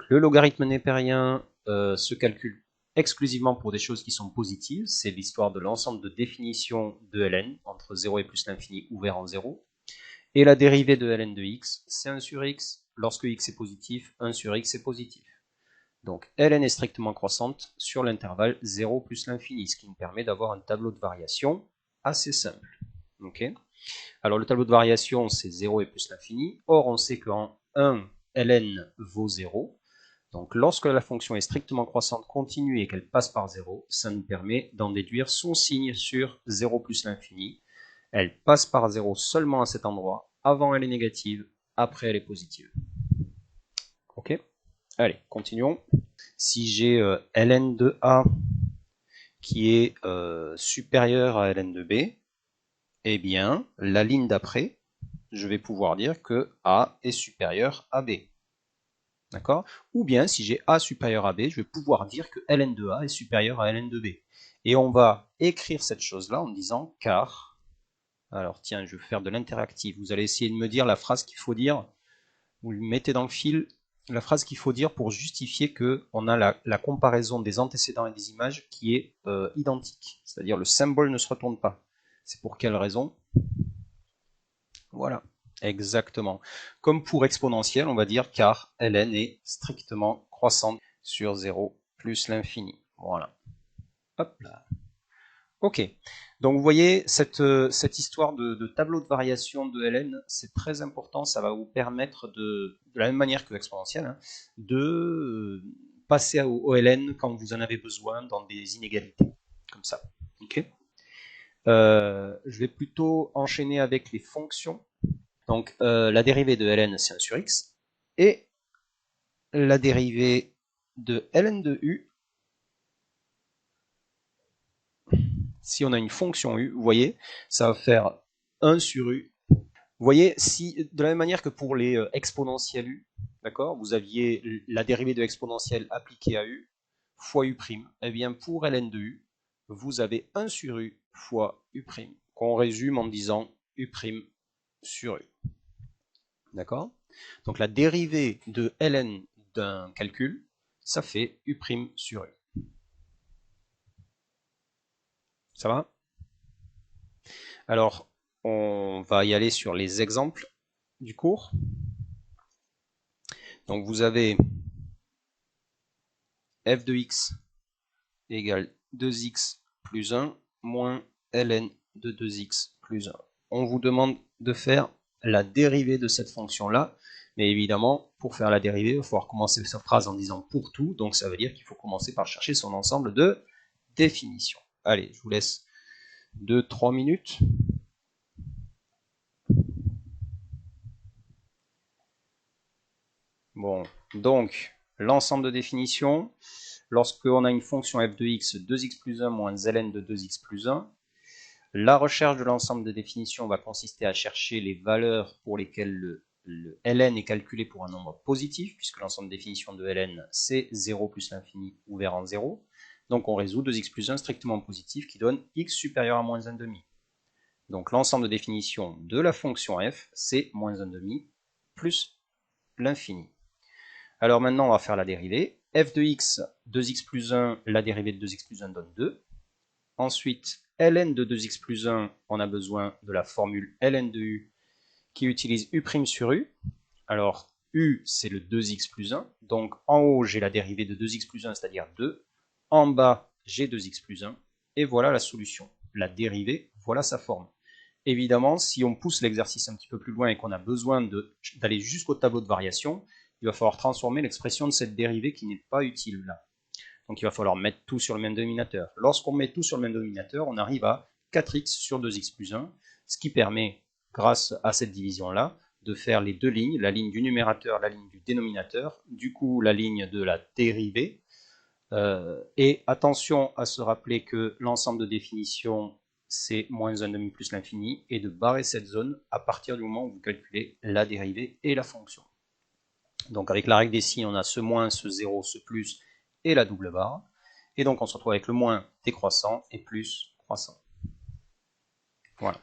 le logarithme népérien se calcule exclusivement pour des choses qui sont positives, c'est l'histoire de l'ensemble de définition de ln, entre 0 et plus l'infini ouvert en 0. Et la dérivée de ln de x, c'est 1 sur x, lorsque x est positif, 1 sur x est positif. Donc ln est strictement croissante sur l'intervalle 0 plus l'infini, ce qui nous permet d'avoir un tableau de variation assez simple. Okay. Alors le tableau de variation, c'est 0 et plus l'infini. Or, on sait qu'en 1, ln vaut 0. Donc lorsque la fonction est strictement croissante continue et qu'elle passe par 0, ça nous permet d'en déduire son signe sur 0 plus l'infini. Elle passe par 0 seulement à cet endroit. Avant, elle est négative. Après, elle est positive. Ok. Allez, continuons. Si j'ai ln de A qui est supérieur à ln de B, eh bien, la ligne d'après, je vais pouvoir dire que A est supérieur à B. D'accord? Ou bien, si j'ai A supérieur à B, je vais pouvoir dire que ln de A est supérieur à ln de B. Et on va écrire cette chose-là en disant car... Alors tiens, je vais faire de l'interactif. Vous allez essayer de me dire la phrase qu'il faut dire. Vous le mettez dans le fil. La phrase qu'il faut dire pour justifier qu'on a la comparaison des antécédents et des images qui est identique. C'est-à-dire le symbole ne se retourne pas. C'est pour quelle raison? Voilà. Exactement. Comme pour exponentielle, on va dire car ln est strictement croissante sur 0 plus l'infini. Voilà. Hop là. Ok. Donc vous voyez, cette histoire de tableau de variation de ln, c'est très important. Ça va vous permettre de la même manière que l'exponentielle, hein, de passer au ln quand vous en avez besoin dans des inégalités. Comme ça. Ok. Je vais plutôt enchaîner avec les fonctions. Donc la dérivée de ln, c'est 1 sur x. Et la dérivée de ln de u, si on a une fonction u, vous voyez, ça va faire 1 sur u. Vous voyez, si de la même manière que pour les exponentielles u, d'accord, vous aviez la dérivée de l'exponentielle appliquée à u fois u', eh bien pour ln de u, vous avez 1 sur u fois u', qu'on résume en disant u' sur u. D'accord? Donc la dérivée de ln d'un calcul, ça fait u' sur u. Ça va? Alors, on va y aller sur les exemples du cours. Donc vous avez f de x égale 2x plus 1 moins ln de 2x plus 1. On vous demande de faire la dérivée de cette fonction-là, mais évidemment, pour faire la dérivée, il va falloir commencer sa phrase en disant pour tout, donc ça veut dire qu'il faut commencer par chercher son ensemble de définitions. Allez, je vous laisse 2-3 minutes. Bon, donc, l'ensemble de définitions, lorsqu'on a une fonction f de x, 2x plus 1 moins ln de 2x plus 1, la recherche de l'ensemble de définitions va consister à chercher les valeurs pour lesquelles le ln est calculé pour un nombre positif, puisque l'ensemble de définition de ln, c'est 0 plus l'infini ouvert en 0. Donc on résout 2x plus 1 strictement positif qui donne x supérieur à moins 1,5. Donc l'ensemble de définition de la fonction f, c'est moins 1,5 plus l'infini. Alors maintenant, on va faire la dérivée. f de x, 2x plus 1, la dérivée de 2x plus 1 donne 2. Ensuite, ln de 2x plus 1, on a besoin de la formule ln de u qui utilise u' sur u. Alors, u, c'est le 2x plus 1. Donc, en haut, j'ai la dérivée de 2x plus 1, c'est-à-dire 2. En bas, j'ai 2x plus 1. Et voilà la solution. La dérivée, voilà sa forme. Évidemment, si on pousse l'exercice un petit peu plus loin et qu'on a besoin d'aller jusqu'au tableau de variation, il va falloir transformer l'expression de cette dérivée qui n'est pas utile là. Donc il va falloir mettre tout sur le même dénominateur. Lorsqu'on met tout sur le même dénominateur, on arrive à 4x sur 2x plus 1, ce qui permet, grâce à cette division-là, de faire les deux lignes, la ligne du numérateur, la ligne du dénominateur, du coup la ligne de la dérivée. Et attention à se rappeler que l'ensemble de définition, c'est moins 1,5 plus l'infini, et de barrer cette zone à partir du moment où vous calculez la dérivée et la fonction. Donc avec la règle des signes, on a ce moins, ce 0, ce plus et la double barre. Et donc on se retrouve avec le moins décroissant et plus croissant. Voilà.